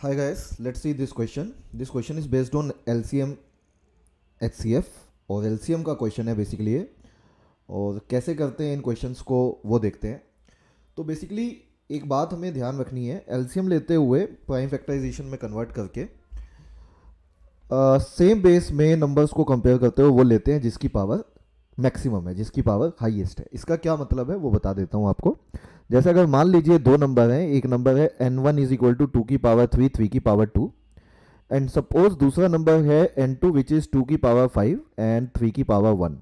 Hi guys, let's see this question. This question is based on LCM HCF और LCM का question है basically ये। और कैसे करते हैं इन क्वेश्चंस को वो देखते हैं। तो बेसिकली एक बात हमें ध्यान रखनी है, LCM लेते हुए प्राइम फैक्टराइजेशन में कन्वर्ट करके सेम बेस में नंबर्स को कंपेयर करते हुए वो लेते हैं जिसकी पावर मैक्सिमम है, जिसकी पावर हाईएस्ट है। इसका क्या मतलब है वो बता देता हूँ आपको। जैसे अगर मान लीजिए दो नंबर हैं, एक नंबर है n1 इज इक्वल टू 2 की पावर 3 3 की पावर 2 एंड सपोज दूसरा नंबर है n2 विच इज 2 की पावर 5 एंड 3 की पावर 1।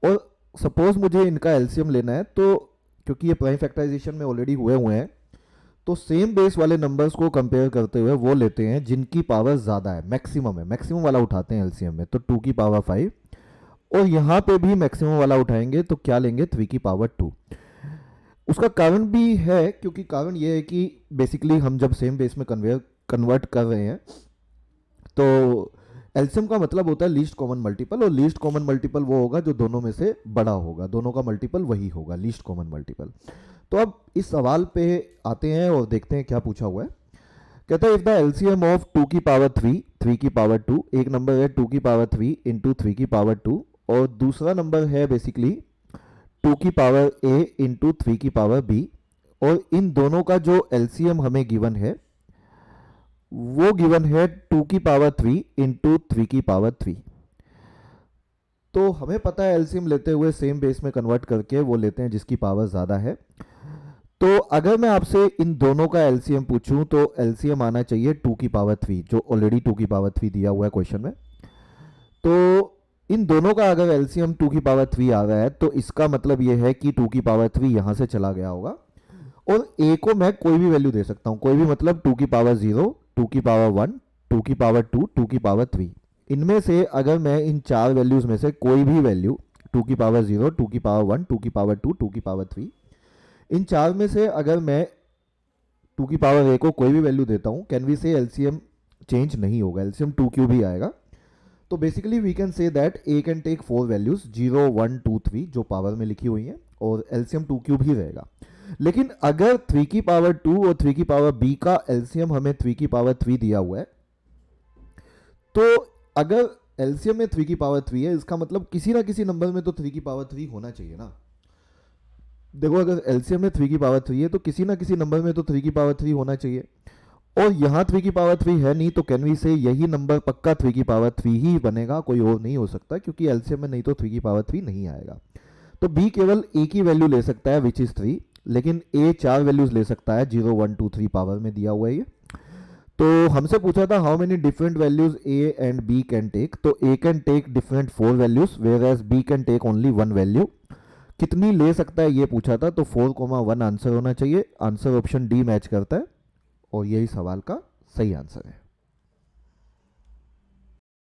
और सपोज मुझे इनका एलसीएम लेना है, तो क्योंकि ये प्राइम फैक्टराइजेशन में ऑलरेडी हुए हैं, तो सेम बेस वाले नंबर्स को कंपेयर करते हुए वो लेते हैं जिनकी पावर ज़्यादा है, मैक्सिमम है, मैक्सिमम वाला उठाते हैं एलसीएम में। तो 2 की पावर 5 और यहाँ पे भी मैक्सिमम वाला उठाएंगे तो क्या लेंगे, 3 की पावर 2। उसका कारण भी है, क्योंकि कारण ये है कि बेसिकली हम जब सेम बेस में कन्वर्ट कर रहे हैं तो एलसीएम का मतलब होता है लीस्ट कॉमन मल्टीपल, और लीस्ट कॉमन मल्टीपल वो होगा जो दोनों में से बड़ा होगा, दोनों का मल्टीपल वही होगा, लीस्ट कॉमन मल्टीपल। तो अब इस सवाल पे आते हैं और देखते हैं क्या पूछा हुआ है। कहता है इफ द एलसीएम ऑफ 2 की पावर 3 3 की पावर 2, एक नंबर है 2 की पावर 3 इंटू 3 की पावर 2 और दूसरा नंबर है बेसिकली 2 की पावर a इंटू 3 की पावर b, और इन दोनों का जो एलसीएम हमें गिवन है वो गिवन है 2 की पावर 3 इंटू 3 की पावर 3। तो हमें पता है एलसीएम लेते हुए सेम बेस में कन्वर्ट करके वो लेते हैं जिसकी पावर ज़्यादा है। तो अगर मैं आपसे इन दोनों का एलसीएम पूछूं तो एलसीएम आना चाहिए 2 की पावर 3, जो ऑलरेडी 2 की पावर 3 दिया हुआ है क्वेश्चन में। तो इन दोनों का अगर एलसीएम 2 की पावर 3 आ रहा है तो इसका मतलब ये है कि 2 की पावर 3 यहाँ से चला गया होगा, और a को मैं कोई भी वैल्यू दे सकता हूँ, कोई भी मतलब 2 की पावर 0, 2 की पावर 1, 2 की पावर 2, 2 की पावर 3। इनमें से अगर मैं इन चार वैल्यूज में से कोई भी वैल्यू 2 की पावर 0, 2 की पावर 1, 2 की पावर 2, 2 की पावर 3, इन चार में से अगर मैं 2 की पावर a को कोई भी वैल्यू देता हूँ, can we say LCM change नहीं होगा, एलसीएम 2 क्यूब ही आएगा। तो basically we can say that a can take 4 values 0 1 2 3 जो पावर में लिखी हुई हैं, और एलसीएम 2 क्यूब ही रहेगा। लेकिन अगर 3 की पावर 2 और 3 की पावर b का एलसीएम हमें 3 की पावर 3 दिया हुआ है, तो अगर एलसीएम में 3 की पावर 3 है, इसका मतलब किसी ना किसी नंबर में तो 3 की पावर 3 होना चाहिए ना। देखो अगर एलसीएम में 3 की पावर 3 है तो किसी ना किसी नंबर में तो 3 की पावर 3 होना चाहिए, और यहाँ 3 की पावर 3 है नहीं, तो कैन वी से यही नंबर पक्का 3 की पावर 3 ही बनेगा, कोई और नहीं हो सकता, क्योंकि एलसीएम में नहीं तो 3 की पावर 3 नहीं आएगा। तो b केवल a की वैल्यू ले सकता है विच इज 3, लेकिन a चार वैल्यूज ले सकता है, 0 1 2 3 पावर में दिया हुआ है ये। तो हमसे पूछा था how many different values a and b can take, तो a can take different 4 values whereas b can take only 1 value. कितनी ले सकता है ये पूछा था, तो 4, 1 आंसर होना चाहिए। आंसर ऑप्शन डी मैच करता है और यही सवाल का सही आंसर है।